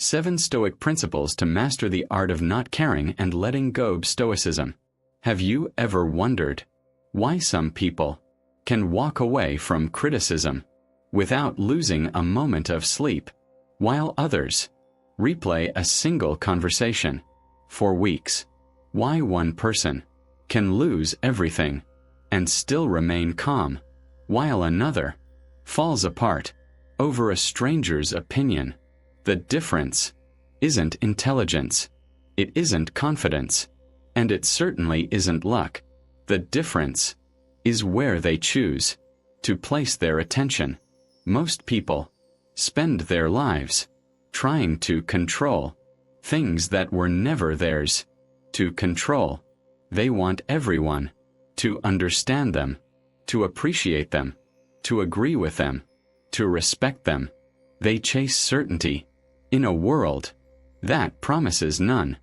7 Stoic Principles to Master the Art of Not Caring and Letting Go. Stoicism. Have you ever wondered why some people can walk away from criticism without losing a moment of sleep, while others replay a single conversation for weeks? Why one person can lose everything and still remain calm, while another falls apart over a stranger's opinion? The difference isn't intelligence, it isn't confidence, and it certainly isn't luck. The difference is where they choose to place their attention. Most people spend their lives trying to control things that were never theirs to control. They want everyone to understand them, to appreciate them, to agree with them, to respect them. They chase certainty in a world that promises none,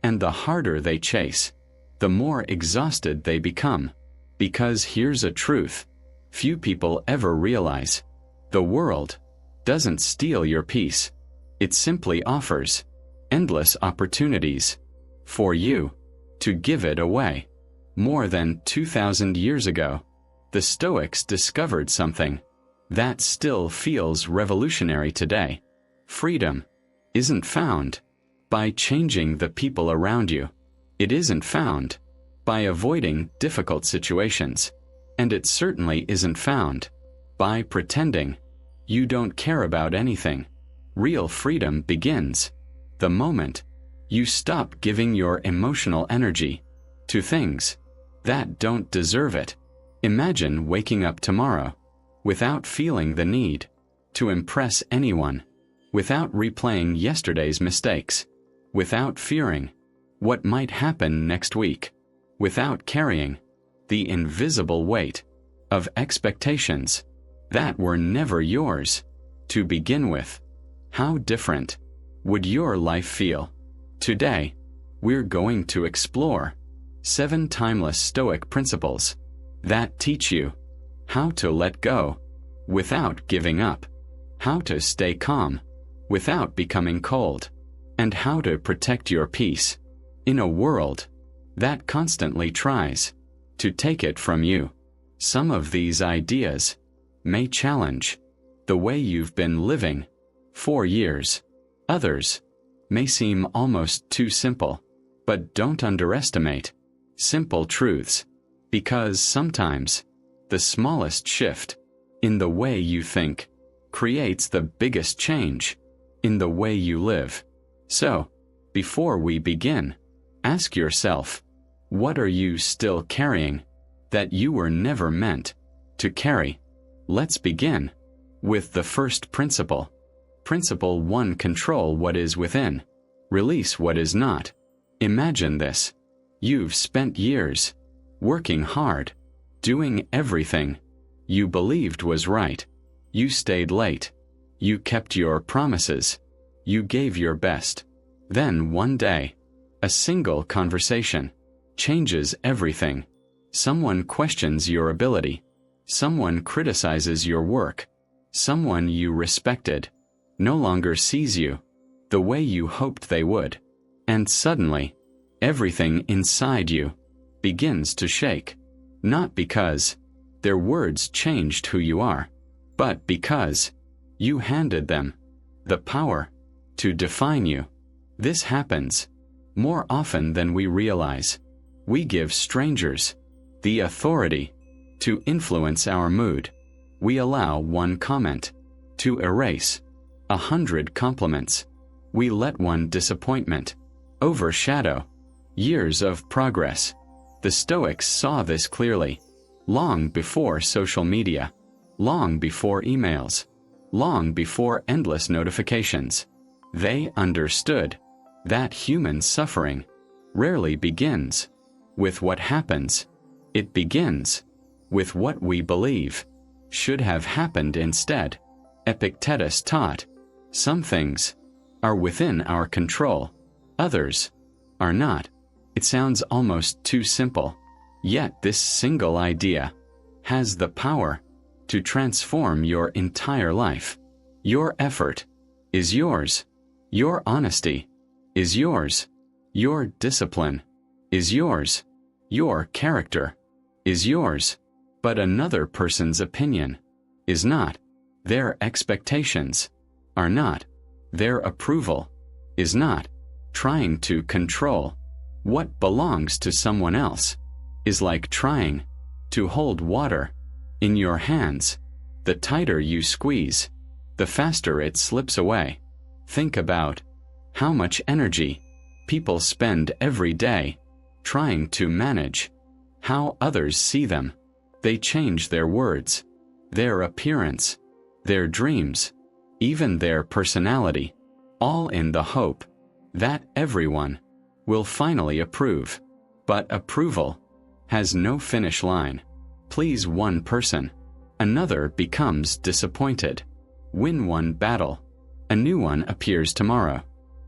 and the harder they chase, the more exhausted they become. Because here's a truth few people ever realize: the world doesn't steal your peace, it simply offers endless opportunities for you to give it away. More than 2,000 years ago, the Stoics discovered something that still feels revolutionary today. Freedom isn't found by changing the people around you. It isn't found by avoiding difficult situations. And it certainly isn't found by pretending you don't care about anything. Real freedom begins the moment you stop giving your emotional energy to things that don't deserve it. Imagine waking up tomorrow without feeling the need to impress anyone, without replaying yesterday's mistakes, without fearing what might happen next week, without carrying the invisible weight of expectations that were never yours to begin with. How different would your life feel? Today, we're going to explore 7 timeless Stoic principles that teach you how to let go without giving up, how to stay calm without becoming cold, and how to protect your peace in a world that constantly tries to take it from you. Some of these ideas may challenge the way you've been living for years. Others may seem almost too simple, but don't underestimate simple truths, because sometimes the smallest shift in the way you think creates the biggest change in the way you live. So, before we begin, ask yourself, what are you still carrying that you were never meant to carry? Let's begin with the first principle. Principle 1: Control what is within. Release what is not. Imagine this. You've spent years working hard, doing everything you believed was right. You stayed late. You kept your promises. You gave your best. Then one day, a single conversation changes everything. Someone questions your ability. Someone criticizes your work. Someone you respected no longer sees you the way you hoped they would. And suddenly, everything inside you begins to shake. Not because their words changed who you are, but because you handed them the power to define you. This happens more often than we realize. We give strangers the authority to influence our mood. We allow one comment to erase 100 compliments. We let one disappointment overshadow years of progress. The Stoics saw this clearly, long before social media, long before emails, long before endless notifications. They understood that human suffering rarely begins with what happens. It begins with what we believe should have happened instead. Epictetus taught, some things are within our control, others are not. It sounds almost too simple, yet this single idea has the power to transform your entire life. Your effort is yours. Your honesty is yours. Your discipline is yours. Your character is yours. But another person's opinion is not. Their expectations are not. Their approval is not. Trying to control what belongs to someone else is like trying to hold water in your hands. The tighter you squeeze, the faster it slips away. Think about how much energy people spend every day trying to manage how others see them. They change their words, their appearance, their dreams, even their personality, all in the hope that everyone will finally approve. But approval has no finish line. Please one person, another becomes disappointed. Win one battle, a new one appears tomorrow.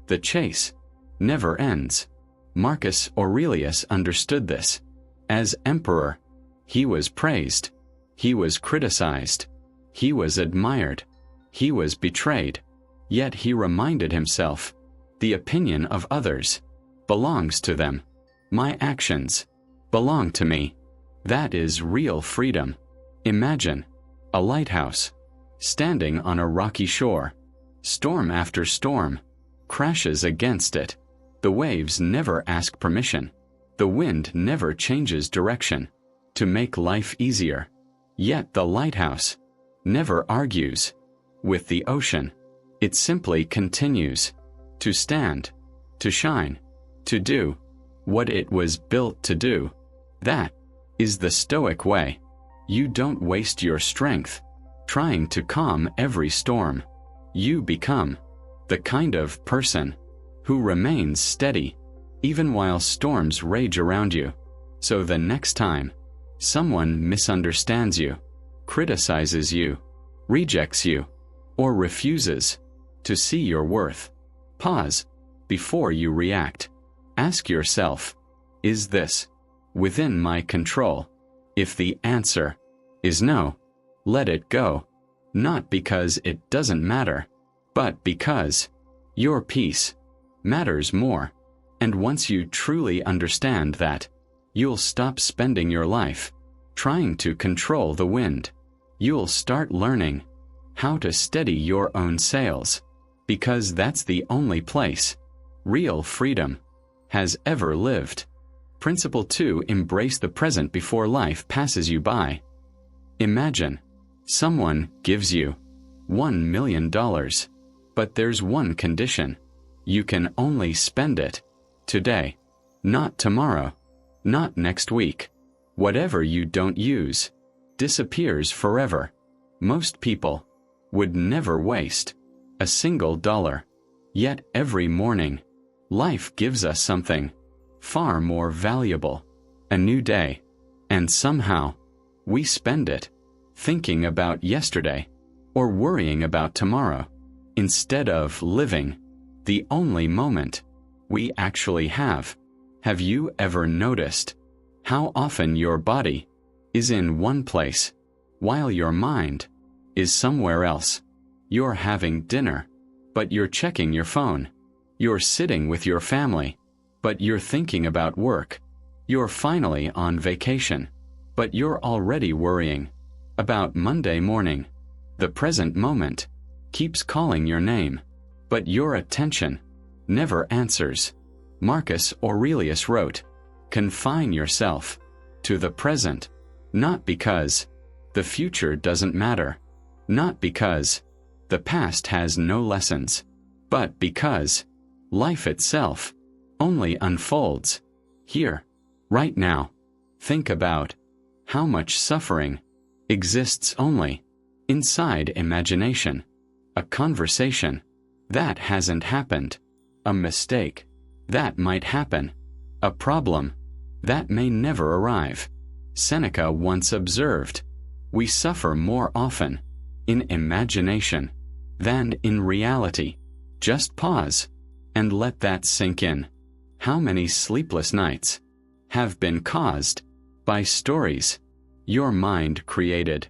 The chase never ends. Marcus Aurelius understood this. As emperor, he was praised, he was criticized, he was admired, he was betrayed. Yet he reminded himself, the opinion of others belongs to them. My actions belong to me. That is real freedom. Imagine a lighthouse standing on a rocky shore. Storm after storm crashes against it. The waves never ask permission. The wind never changes direction to make life easier. Yet the lighthouse never argues with the ocean. It simply continues to stand, to shine, to do what it was built to do. That is the Stoic way. You don't waste your strength trying to calm every storm. You become the kind of person who remains steady even while storms rage around you. So the next time someone misunderstands you, criticizes you, rejects you, or refuses to see your worth, pause before you react. Ask yourself, is this within my control? If the answer is no, let it go. Not because it doesn't matter, but because your peace matters more. And once you truly understand that, you'll stop spending your life trying to control the wind. You'll start learning how to steady your own sails, because that's the only place real freedom has ever lived. Principle 2. Embrace the present before life passes you by. Imagine someone gives you $1 million, but there's one condition. You can only spend it today, not tomorrow, not next week. Whatever you don't use disappears forever. Most people would never waste a single dollar. Yet every morning, life gives us something far more valuable, a new day. And somehow, we spend it thinking about yesterday or worrying about tomorrow, instead of living the only moment we actually have. Have you ever noticed how often your body is in one place while your mind is somewhere else? You're having dinner, but you're checking your phone. You're sitting with your family, but you're thinking about work. You're finally on vacation, but you're already worrying about Monday morning. The present moment keeps calling your name, but your attention never answers. Marcus Aurelius wrote, confine yourself to the present, not because the future doesn't matter, not because the past has no lessons, but because life itself only unfolds here, right now. Think about how much suffering exists only inside imagination. A conversation that hasn't happened, a mistake that might happen, a problem that may never arrive. Seneca once observed, we suffer more often in imagination than in reality. Just pause and let that sink in. How many sleepless nights have been caused by stories your mind created?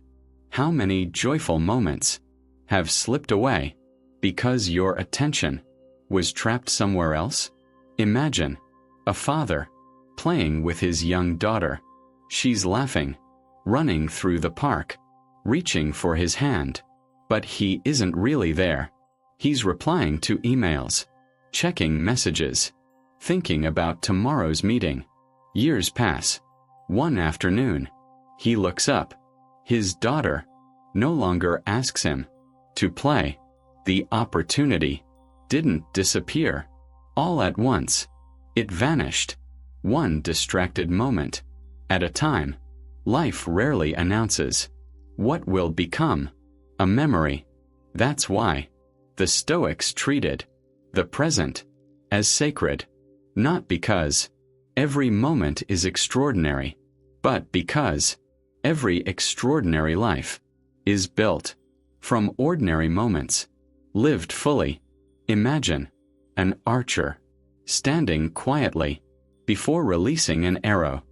How many joyful moments have slipped away because your attention was trapped somewhere else? Imagine a father playing with his young daughter. She's laughing, running through the park, reaching for his hand. But he isn't really there. He's replying to emails, checking messages, thinking about tomorrow's meeting. Years pass. One afternoon, he looks up. His daughter no longer asks him to play. The opportunity didn't disappear. All at once, it vanished. One distracted moment at a time. Life rarely announces what will become a memory. That's why the Stoics treated the present as sacred, not because every moment is extraordinary, but because every extraordinary life is built from ordinary moments, lived fully. Imagine an archer standing quietly before releasing an arrow.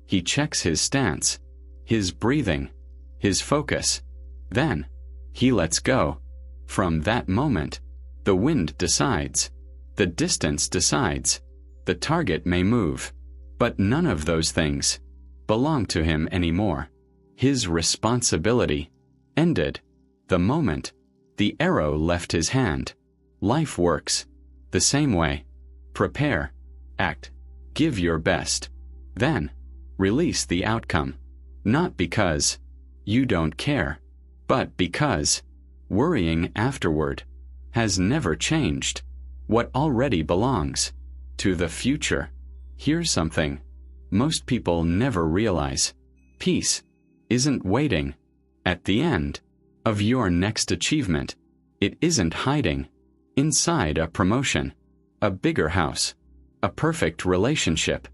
He checks his stance, his breathing, his focus. Then he lets go. From that moment, the wind decides, the distance decides, the target may move, but none of those things belong to him anymore. His responsibility ended the moment the arrow left his hand. Life works the same way. Prepare, act, give your best, then release the outcome. Not because you don't care, but because worrying afterward has never changed what already belongs to the future. Here's something most people never realize. Peace isn't waiting at the end of your next achievement. It isn't hiding inside a promotion, a bigger house, a perfect relationship,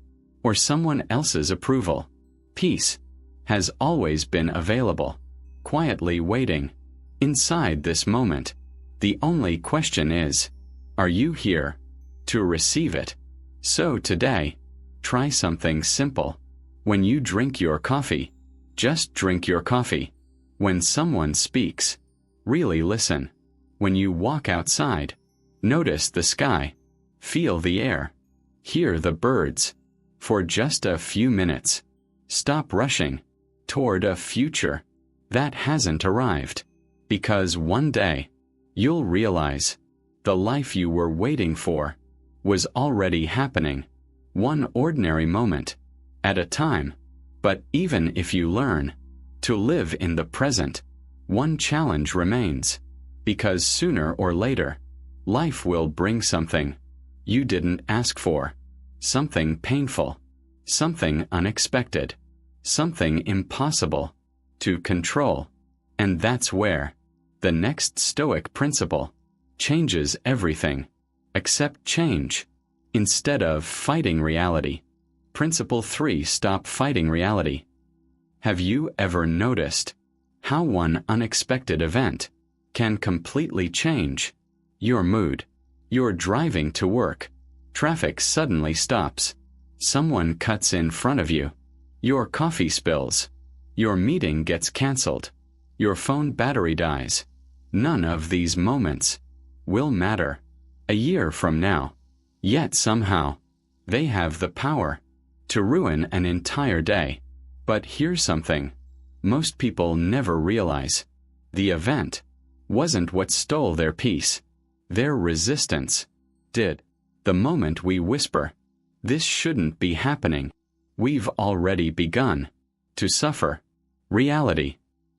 or someone else's approval. Peace has always been available, quietly waiting inside this moment. The only question is, are you here to receive it? So today, try something simple. When you drink your coffee, just drink your coffee. When someone speaks, really listen. When you walk outside, notice the sky, feel the air, hear the birds. For just a few minutes, stop rushing toward a future that hasn't arrived. Because one day, you'll realize the life you were waiting for was already happening, one ordinary moment at a time. But even if you learn to live in the present, one challenge remains, because sooner or later, life will bring something you didn't ask for, something painful, something unexpected, something impossible to control. And that's where the next Stoic principle changes everything. Accept change instead of fighting reality. Principle 3: Stop fighting reality. Have you ever noticed how one unexpected event can completely change your mood? You're driving to work. Traffic suddenly stops. Someone cuts in front of you. Your coffee spills. Your meeting gets canceled. Your phone battery dies. None of these moments will matter a year from now. Yet somehow, they have the power to ruin an entire day. But here's something most people never realize. The event wasn't what stole their peace. Their resistance did. The moment we whisper, "This shouldn't be happening," we've already begun to suffer. Reality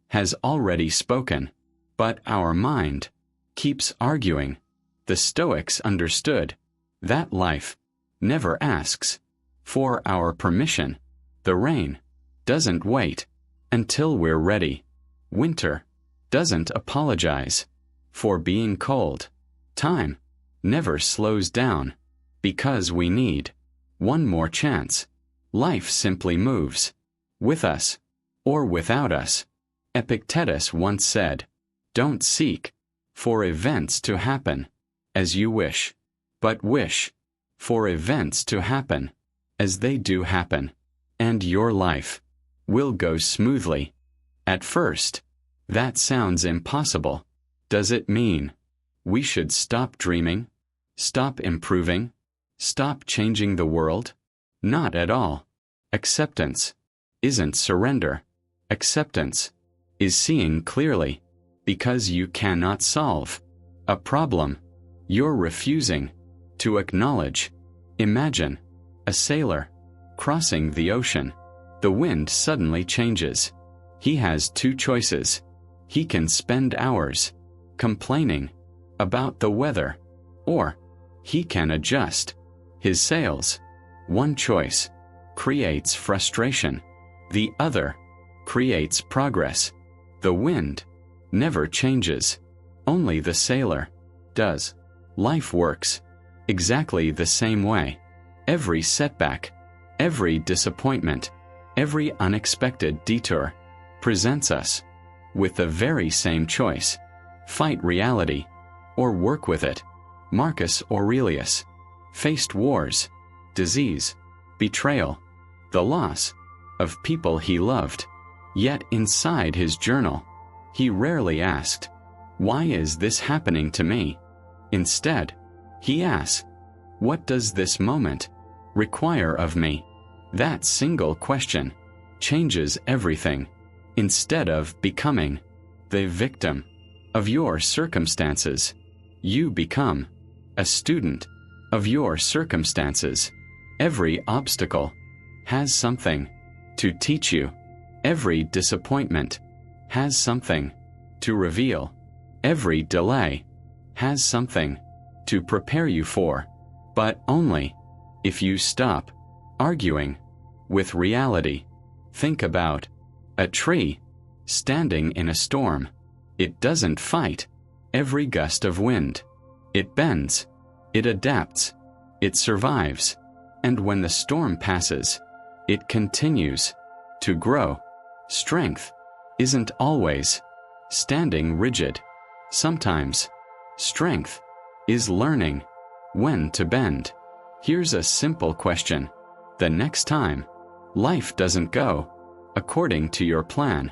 has already spoken, but our mind keeps arguing. The Stoics understood that life never asks for our permission. The rain doesn't wait until we're ready. Winter doesn't apologize for being cold. Time never slows down because we need one more chance. Life simply moves, with us or without us. Epictetus once said, "Don't seek for events to happen as you wish, but wish for events to happen as they do happen, and your life will go smoothly." At first, that sounds impossible. Does it mean we should stop dreaming? Stop improving? Stop changing the world? Not at all. Acceptance isn't surrender. Acceptance is seeing clearly, because you cannot solve a problem you're refusing to acknowledge. Imagine a sailor crossing the ocean. The wind suddenly changes. He has two choices. He can spend hours complaining about the weather, or he can adjust his sails. One choice creates frustration. The other creates progress. The wind never changes. Only the sailor does. Life works exactly the same way. Every setback, every disappointment, every unexpected detour presents us with the very same choice: fight reality or work with it. Marcus Aurelius faced wars, disease, betrayal, the loss of people he loved. Yet inside his journal, he rarely asked, "Why is this happening to me?" Instead, he asked, "What does this moment require of me?" That single question changes everything. Instead of becoming the victim of your circumstances, you become a student of your circumstances. Every obstacle has something to teach you. Every disappointment has something to reveal. Every delay has something to prepare you for, but only if you stop arguing with reality. Think about a tree standing in a storm. It doesn't fight every gust of wind. It bends, it adapts, it survives, and when the storm passes, it continues to grow. Strength isn't always standing rigid. Sometimes strength is learning when to bend. Here's a simple question. The next time life doesn't go according to your plan,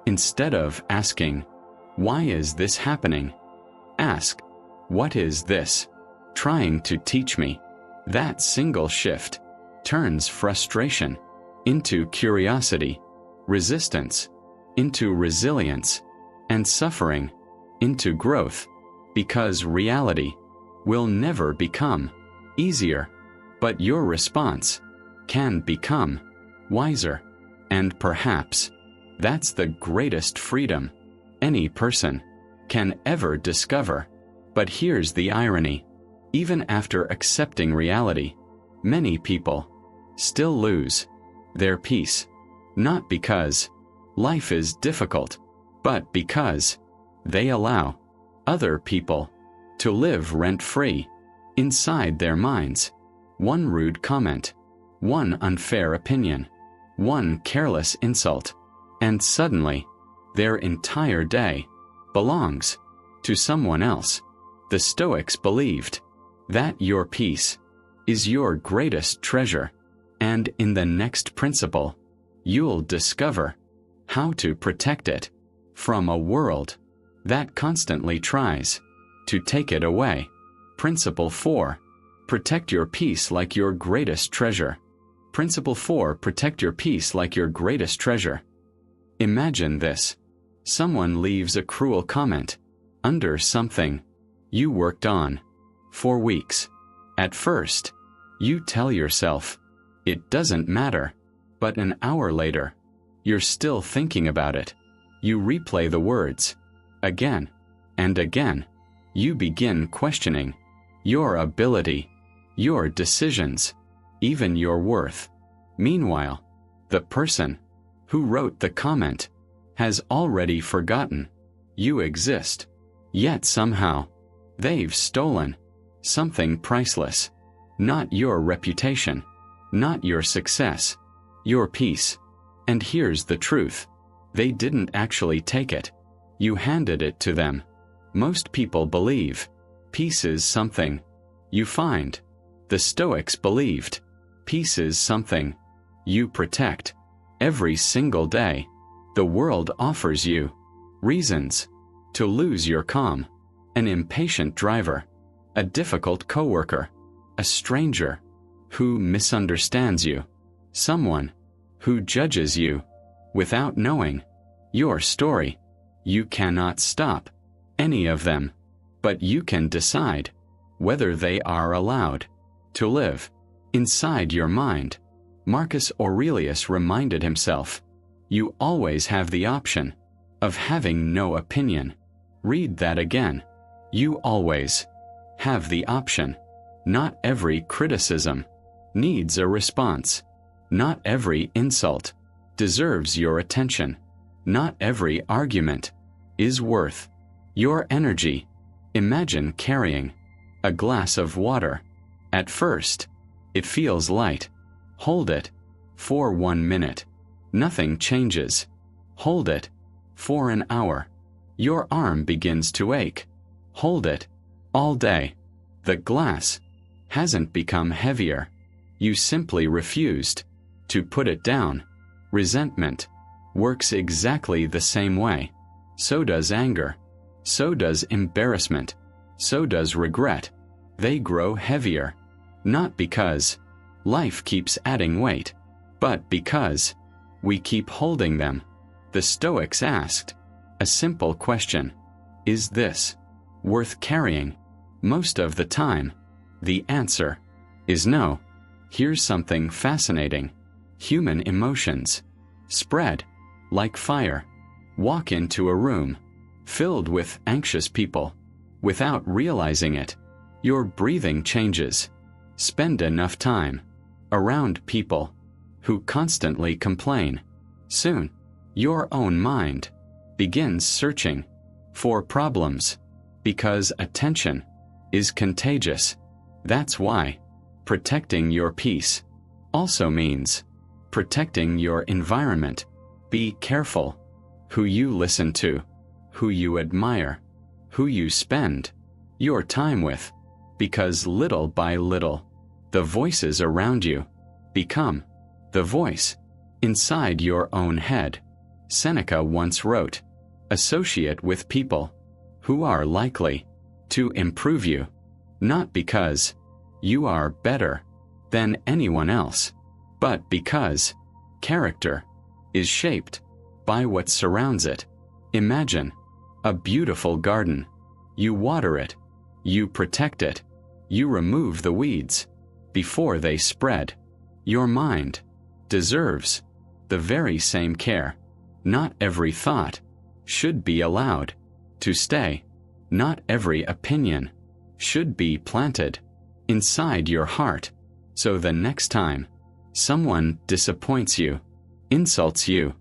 instead of asking, "Why is this happening?" ask, "What is this trying to teach me?" That single shift turns frustration into curiosity, resistance into resilience, and suffering into growth, because reality will never become easier, but your response can become wiser. And perhaps that's the greatest freedom any person can ever discover. But here's the irony. Even after accepting reality, many people still lose their peace. Not because life is difficult, but because they allow other people to live rent-free inside their minds. One rude comment, one unfair opinion, one careless insult, and suddenly their entire day belongs to someone else. The Stoics believed that your peace is your greatest treasure, and in the next principle, you'll discover how to protect it from a world that constantly tries to take it away. Principle 4. Protect your peace like your greatest treasure. Principle 4. Protect your peace like your greatest treasure. Imagine this. Someone leaves a cruel comment under something you worked on for weeks. At first, you tell yourself, "It doesn't matter," but an hour later, you're still thinking about it. You replay the words again and again. You begin questioning your ability, your decisions, even your worth. Meanwhile, the person who wrote the comment has already forgotten you exist. Yet somehow, they've stolen something priceless. Not your reputation, not your success, your peace. And here's the truth. They didn't actually take it. You handed it to them. Most people believe peace is something you find. The Stoics believed peace is something you protect. Every single day, the world offers you reasons to lose your calm. An impatient driver, a difficult coworker, a stranger who misunderstands you, someone who judges you without knowing your story. You cannot stop any of them, but you can decide whether they are allowed to live inside your mind. Marcus Aurelius reminded himself, "You always have the option of having no opinion." Read that again. You always have the option. Not every criticism needs a response. Not every insult deserves your attention. Not every argument is worth your energy. Imagine carrying a glass of water. At first, it feels light. Hold it for 1 minute. Nothing changes. Hold it for an hour. Your arm begins to ache. Hold it all day. The glass hasn't become heavier. You simply refused to put it down. Resentment works exactly the same way. So does anger. So does embarrassment. So does regret. They grow heavier, not because life keeps adding weight, but because we keep holding them. The Stoics asked a simple question: is this worth carrying? Most of the time, the answer is no. Here's something fascinating. Human emotions spread like fire. Walk into a room filled with anxious people. Without realizing it, your breathing changes. Spend enough time around people who constantly complain. Soon, your own mind begins searching for problems, because attention is contagious. That's why protecting your peace also means protecting your environment. Be careful who you listen to, who you admire, who you spend your time with, because little by little, the voices around you become the voice inside your own head. Seneca once wrote, "Associate with people who are likely to improve you, not because you are better than anyone else, but because character is shaped by what surrounds it." Imagine a beautiful garden. You water it, you protect it, you remove the weeds before they spread. Your mind deserves the very same care. Not every thought should be allowed to stay. Not every opinion should be planted inside your heart. So the next time someone disappoints you, insults you,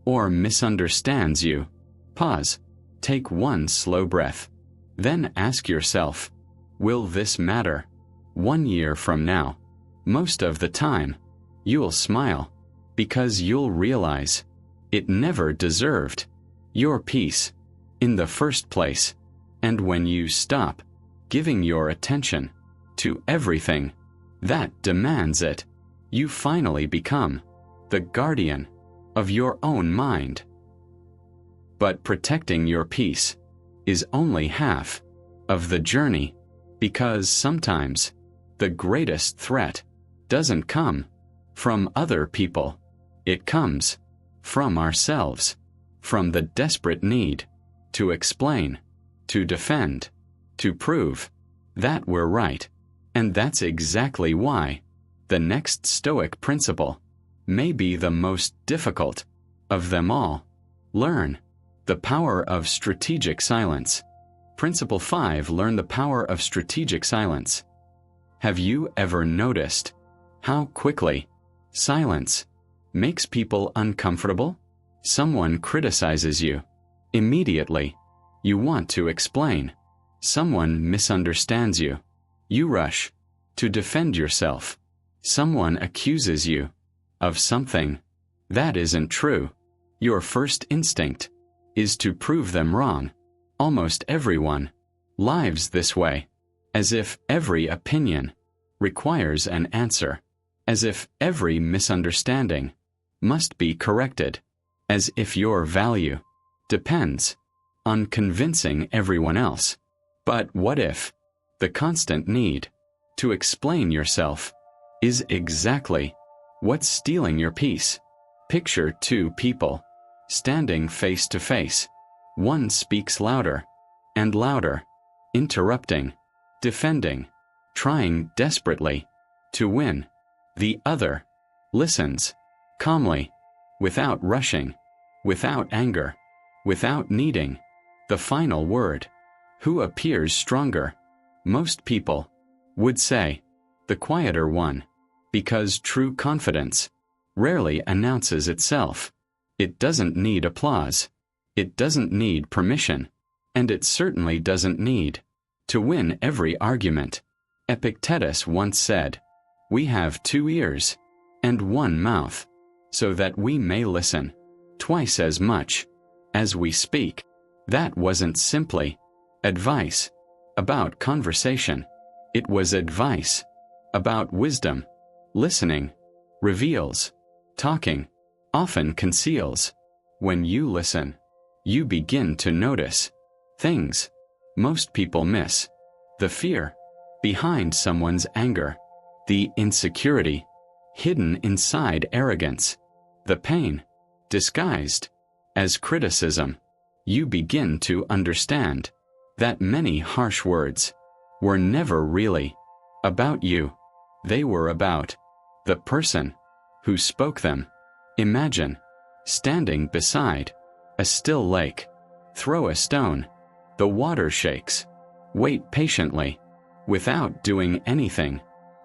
or misunderstands you, pause, take one slow breath. Then ask yourself, will this matter 1 year from now? Most of the time, you'll smile, because you'll realize it never deserved your peace in the first place. And when you stop giving your attention to everything that demands it, you finally become the guardian of your own mind. But protecting your peace is only half of the journey, because sometimes the greatest threat doesn't come from other people. It comes from ourselves, from the desperate need to explain, to defend, to prove that we're right. And that's exactly why the next Stoic principle may be the most difficult of them all. Learn the power of strategic silence. Principle 5. Learn the power of strategic silence. Have you ever noticed how quickly silence makes people uncomfortable? Someone criticizes you. Immediately, you want to explain. Someone misunderstands you. You rush to defend yourself. Someone accuses you of something that isn't true. Your first instinct is to prove them wrong. Almost everyone lives this way, as if every opinion requires an answer, as if every misunderstanding must be corrected, as if your value depends on convincing everyone else. But what if the constant need to explain yourself, is exactly what's stealing your peace. Picture two people standing face to face. One speaks louder and louder, interrupting, defending, trying desperately to win. The other listens calmly, without rushing, without anger, without needing the final word. Who appears stronger? Most people would say the quieter one, because true confidence rarely announces itself. It doesn't need applause. It doesn't need permission. And it certainly doesn't need to win every argument. Epictetus once said, "We have 2 ears and 1 mouth, so that we may listen twice as much as we speak." That wasn't simply advice about conversation. It was advice about wisdom. Listening reveals. Talking often conceals. When you listen, you begin to notice things most people miss. The fear behind someone's anger. The insecurity hidden inside arrogance. The pain disguised as criticism. You begin to understand that many harsh words were never really about you. They were about the person who spoke them. Imagine standing beside a still lake. Throw a stone. The water shakes. Wait patiently. Without doing anything,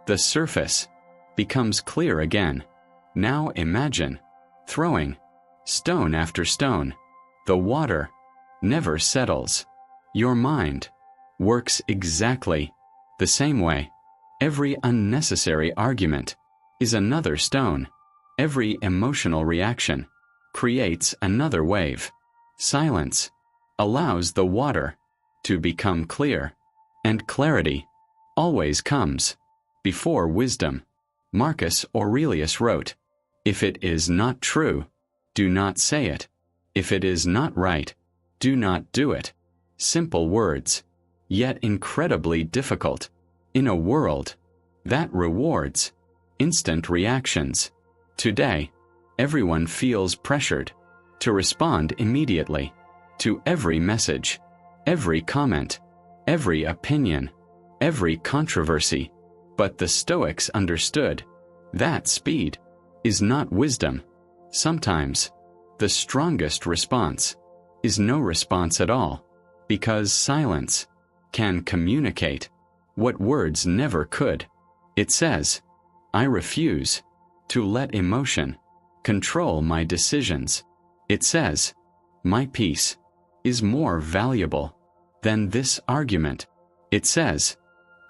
the surface becomes clear again. Now imagine throwing stone after stone. The water never settles. Your mind works exactly the same way. Every unnecessary argument is another stone. Every emotional reaction creates another wave. Silence allows the water to become clear, and clarity always comes before wisdom. Marcus Aurelius wrote, "If it is not true, do not say it. If it is not right, do not do it." Simple words, yet incredibly difficult in a world that rewards instant reactions. Today, everyone feels pressured to respond immediately to every message, every comment, every opinion, every controversy. But the Stoics understood that speed is not wisdom. Sometimes, the strongest response is no response at all, because silence can communicate what words never could. It says, "I refuse to let emotion control my decisions." It says, "My peace is more valuable than this argument." It says,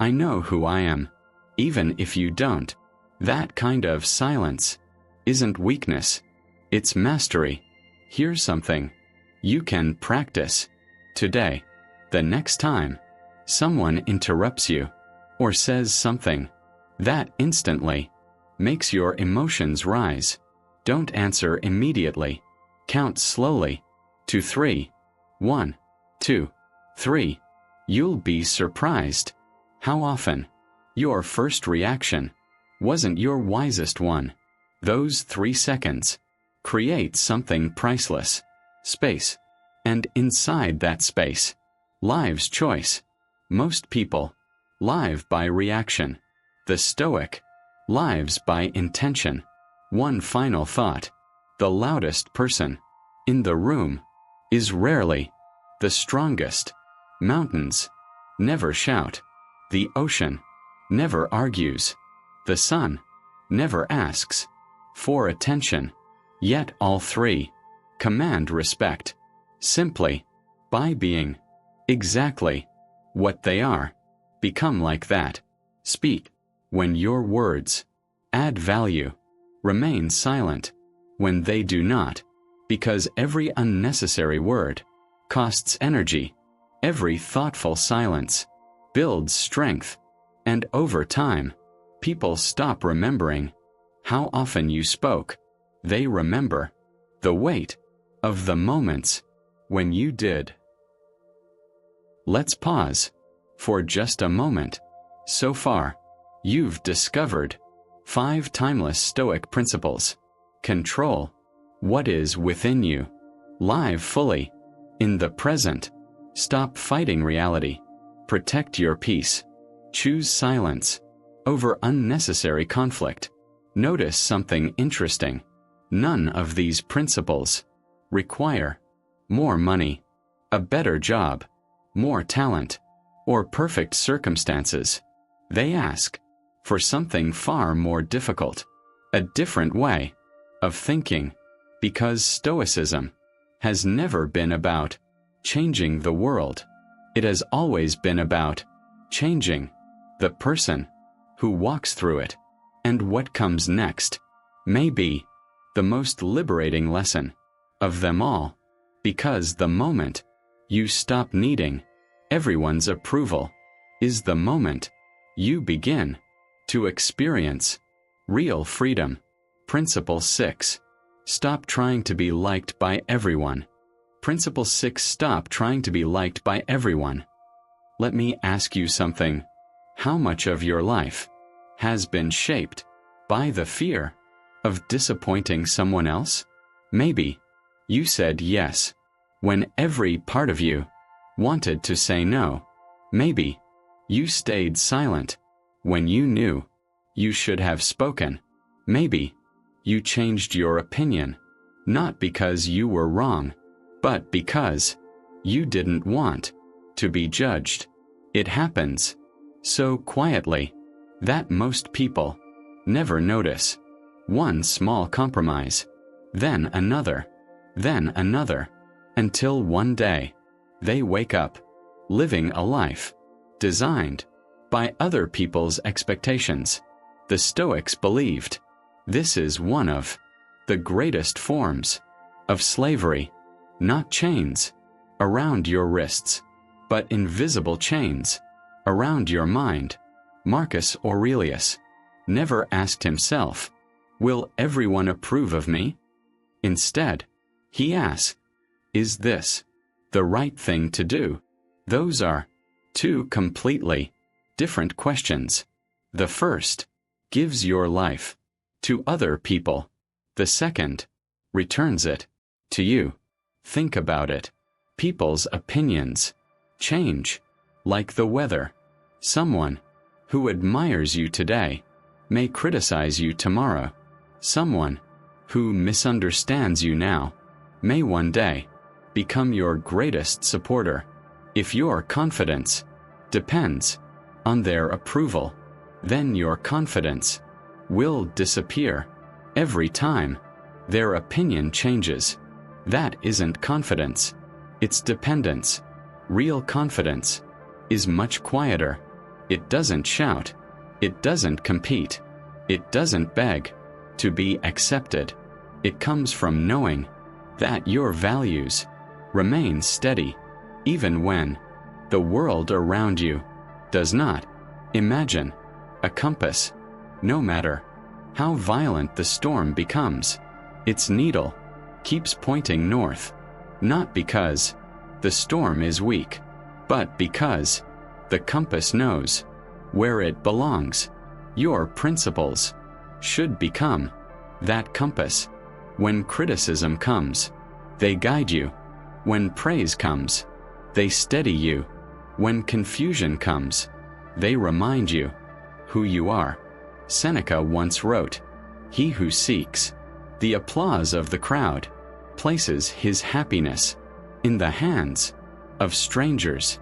"I know who I am, even if you don't." That kind of silence isn't weakness, it's mastery. Here's something you can practice today. The next time someone interrupts you or says something that instantly makes your emotions rise, don't answer immediately. Count slowly to 3. 1, 2, 3. You'll be surprised how often your first reaction wasn't your wisest one. Those 3 seconds create something priceless. Space. And inside that space lives choice. Most people live by reaction. The Stoic lives by intention. One final thought. The loudest person in the room is rarely the strongest. Mountains never shout. The ocean never argues. The sun never asks for attention. Yet all 3 command respect simply by being exactly what they are. Become like that. Speak when your words add value. Remain silent when they do not, because every unnecessary word costs energy. Every thoughtful silence builds strength, and over time, people stop remembering how often you spoke. They remember the weight of the moments when you did. Let's pause for just a moment. So far, you've discovered 5 timeless Stoic principles. Control what is within you. Live fully in the present. Stop fighting reality. Protect your peace. Choose silence over unnecessary conflict. Notice something interesting. None of these principles require more money, a better job, more talent, or perfect circumstances. They ask for something far more difficult, a different way of thinking, because Stoicism has never been about changing the world. It has always been about changing the person who walks through it. And what comes next may be the most liberating lesson of them all, because the moment you stop needing everyone's approval is the moment you begin to experience real freedom. Principle 6. Stop trying to be liked by everyone. Principle 6. Stop trying to be liked by everyone. Let me ask you something. How much of your life has been shaped by the fear of disappointing someone else? Maybe you said yes when every part of you wanted to say no. Maybe you stayed silent when you knew you should have spoken. Maybe you changed your opinion, not because you were wrong, but because you didn't want to be judged. It happens so quietly that most people never notice. One small compromise, then another, until one day they wake up, living a life designed by other people's expectations. The Stoics believed this is one of the greatest forms of slavery. Not chains around your wrists, but invisible chains around your mind. Marcus Aurelius never asked himself, will everyone approve of me? Instead, he asked, is this the right thing to do? Those are two completely different questions. The first gives your life to other people. The second returns it to you. Think about it. People's opinions change like the weather. Someone who admires you today may criticize you tomorrow. Someone who misunderstands you now may one day become your greatest supporter. If your confidence depends on their approval, then your confidence will disappear every time their opinion changes. That isn't confidence, it's dependence. Real confidence is much quieter. It doesn't shout, it doesn't compete, it doesn't beg to be accepted. It comes from knowing that your values remain steady, even when the world around you does not. Imagine a compass. No matter how violent the storm becomes, its needle keeps pointing north, not because the storm is weak, but because the compass knows where it belongs. Your principles should become that compass. When criticism comes, they guide you. When praise comes, they steady you. When confusion comes, they remind you who you are. Seneca once wrote, "He who seeks the applause of the crowd places his happiness in the hands of strangers."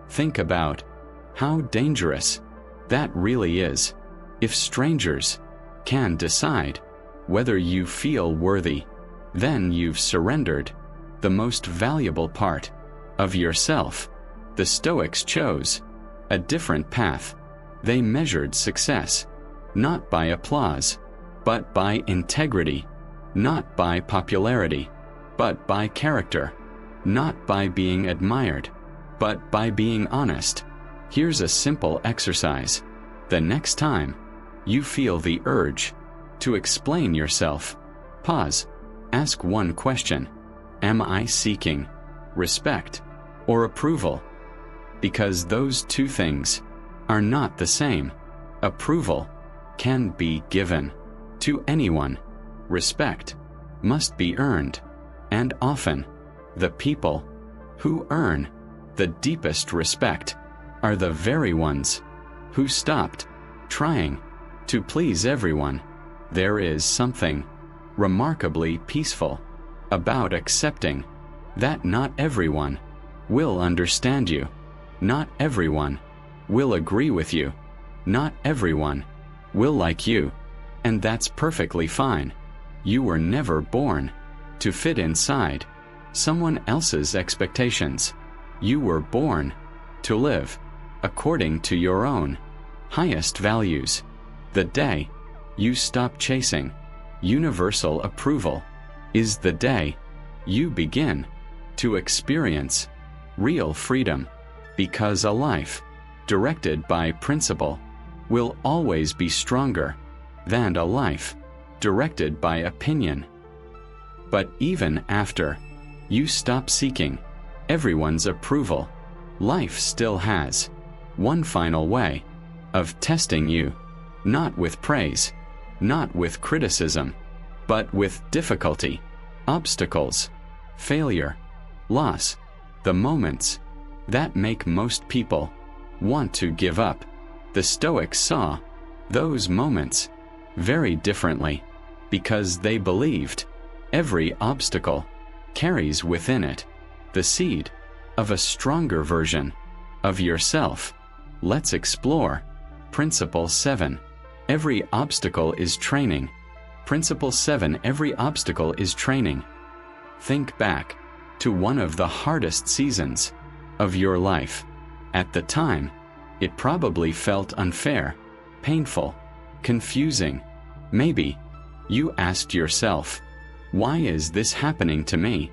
Think about how dangerous that really is. If strangers can decide whether you feel worthy, then you've surrendered the most valuable part of yourself. The Stoics chose a different path. They measured success not by applause, but by integrity, not by popularity, but by character, not by being admired, but by being honest. Here's a simple exercise. The next time you feel the urge to explain yourself, pause. Ask one question. Am I seeking respect or approval? because those two things are not the same. Approval can be given to anyone. Respect must be earned, and often the people who earn the deepest respect are the very ones who stopped trying to please everyone. There is something remarkably peaceful about accepting that not everyone will understand you, not everyone will agree with you, not everyone will like you, and that's perfectly fine. You were never born to fit inside someone else's expectations. You were born to live according to your own highest values. The day you stop chasing universal approval is the day you begin to experience real freedom, because a life directed by principle will always be stronger than a life directed by opinion. But even after you stop seeking everyone's approval, life still has one final way of testing you, not with praise, not with criticism, but with difficulty, obstacles, failure, loss, the moments that make most people want to give up. The Stoics saw those moments very differently, because they believed every obstacle carries within it the seed of a stronger version of yourself. Let's explore Principle 7. Every obstacle is training. Principle 7. Every obstacle is training. Think back to one of the hardest seasons of your life. At the time, it probably felt unfair, painful, confusing. Maybe you asked yourself, why is this happening to me?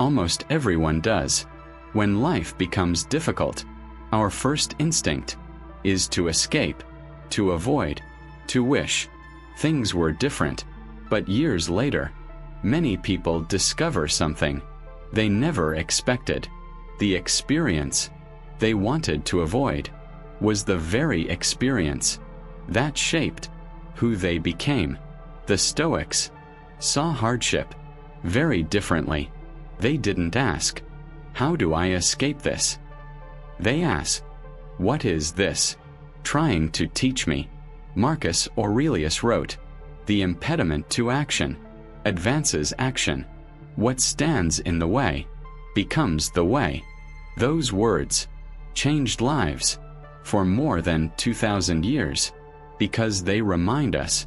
Almost everyone does. When life becomes difficult, our first instinct is to escape, to avoid, to wish things were different. But years later, many people discover something they never expected. The experience they wanted to avoid was the very experience that shaped who they became. The Stoics saw hardship very differently. They didn't ask, how do I escape this? They asked, what is this trying to teach me? Marcus Aurelius wrote, the impediment to action advances action. What stands in the way becomes the way. Those words changed lives for more than 2,000 years, because they remind us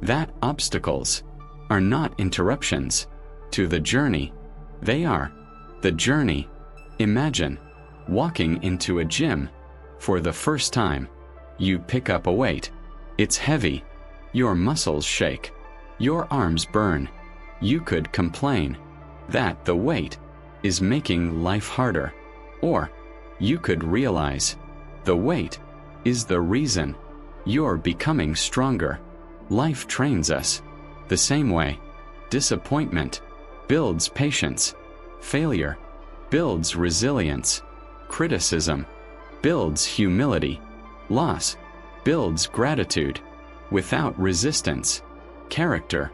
that obstacles are not interruptions to the journey. They are the journey. Imagine walking into a gym for the first time. You pick up a weight. It's heavy. Your muscles shake. Your arms burn. You could complain that the weight is making life harder. Or you could realize the weight is the reason you're becoming stronger. Life trains us the same way. Disappointment builds patience. Failure builds resilience. Criticism builds humility. Loss builds gratitude. Without resistance, character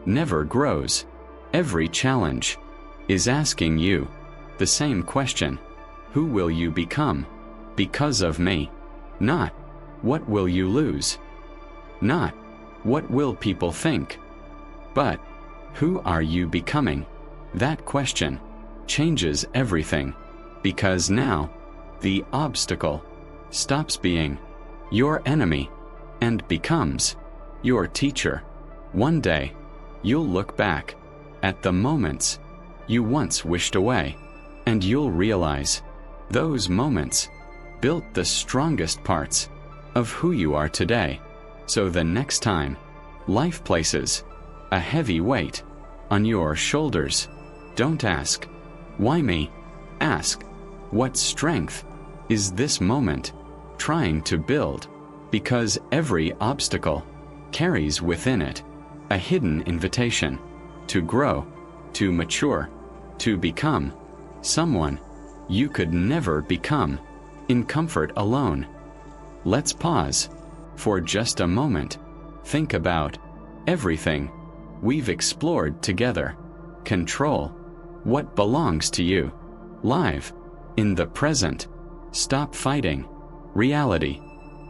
never grows. Every challenge is asking you the same question: who will you become because of me? Not, what will you lose? Not, what will people think? But, who are you becoming? That question changes everything, because now the obstacle stops being your enemy and becomes your teacher. One day, you'll look back at the moments you once wished away, and you'll realize those moments built the strongest parts of who you are today. So the next time life places a heavy weight on your shoulders, don't ask, why me? Ask, what strength is this moment trying to build? Because every obstacle carries within it a hidden invitation to grow, to mature, to become someone you could never become in comfort alone. Let's pause for just a moment. Think about everything we've explored together. Control what belongs to you. Live in the present. Stop fighting reality.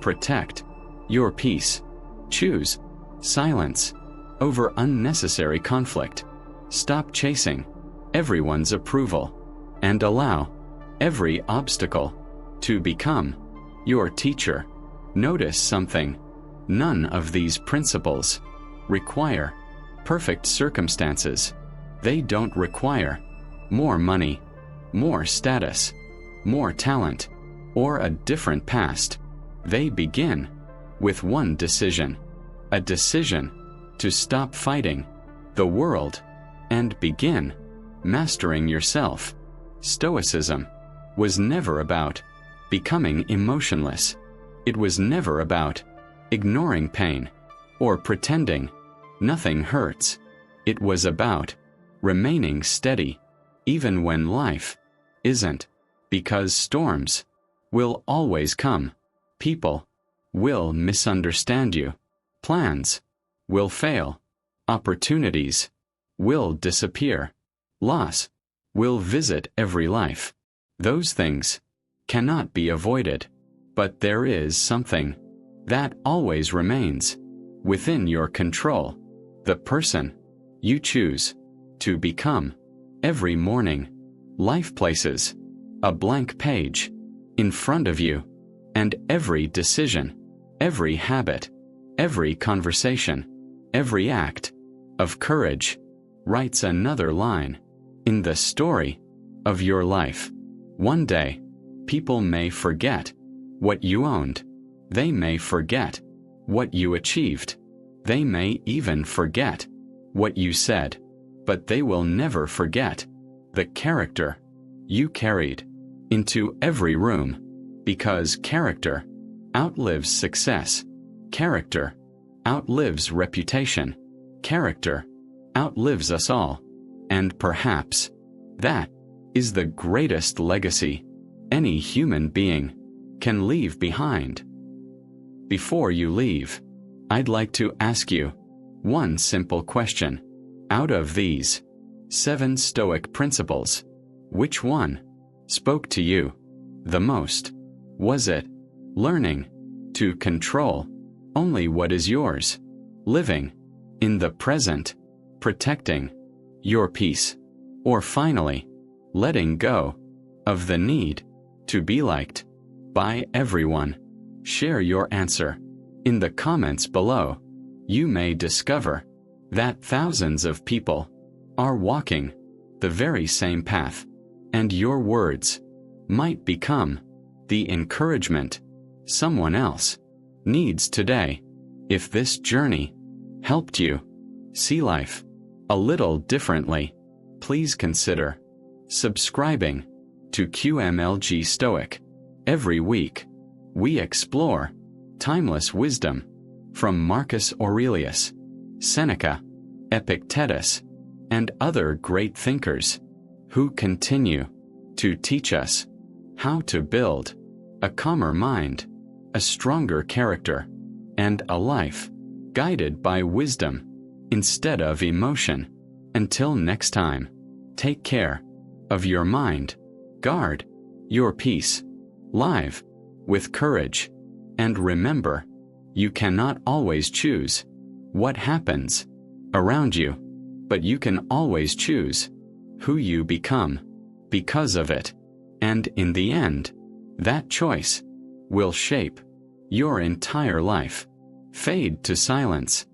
Protect your peace. Choose silence over unnecessary conflict. Stop chasing everyone's approval and allow every obstacle to become your teacher. Notice something. None of these principles require perfect circumstances. They don't require more money, more status, more talent, or a different past. They begin with one decision. A decision to stop fighting the world and begin mastering yourself. Stoicism was never about becoming emotionless. It was never about ignoring pain or pretending nothing hurts. It was about remaining steady even when life isn't, because storms will always come. People will misunderstand you. Plans will fail. Opportunities will disappear. Loss will visit every life. Those things cannot be avoided, but there is something that always remains within your control. The person you choose to become. Every morning, life places a blank page in front of you, and every decision, every habit, every conversation, every act of courage writes another line in the story of your life. One day, people may forget what you owned. They may forget what you achieved. They may even forget what you said, but they will never forget the character you carried into every room, because character outlives success. Character outlives reputation. Character outlives us all. And perhaps that is the greatest legacy any human being can leave behind. Before you leave, I'd like to ask you one simple question. Out of these 7 Stoic principles, which one spoke to you the most? Was it learning to control only what is yours, living in the present, protecting your peace, or finally letting go of the need to be liked by everyone? Share your answer in the comments below. You may discover that thousands of people are walking the very same path, and your words might become the encouragement someone else needs today. If this journey helped you see life a little differently, please consider subscribing to QMLG Stoic. Every week, we explore timeless wisdom from Marcus Aurelius, Seneca, Epictetus, and other great thinkers who continue to teach us how to build a calmer mind, a stronger character, and a life guided by wisdom instead of emotion. Until next time, take care of your mind, guard your peace, live with courage, and remember, you cannot always choose what happens around you, but you can always choose who you become because of it. And in the end, that choice will shape your entire life. Fade to silence.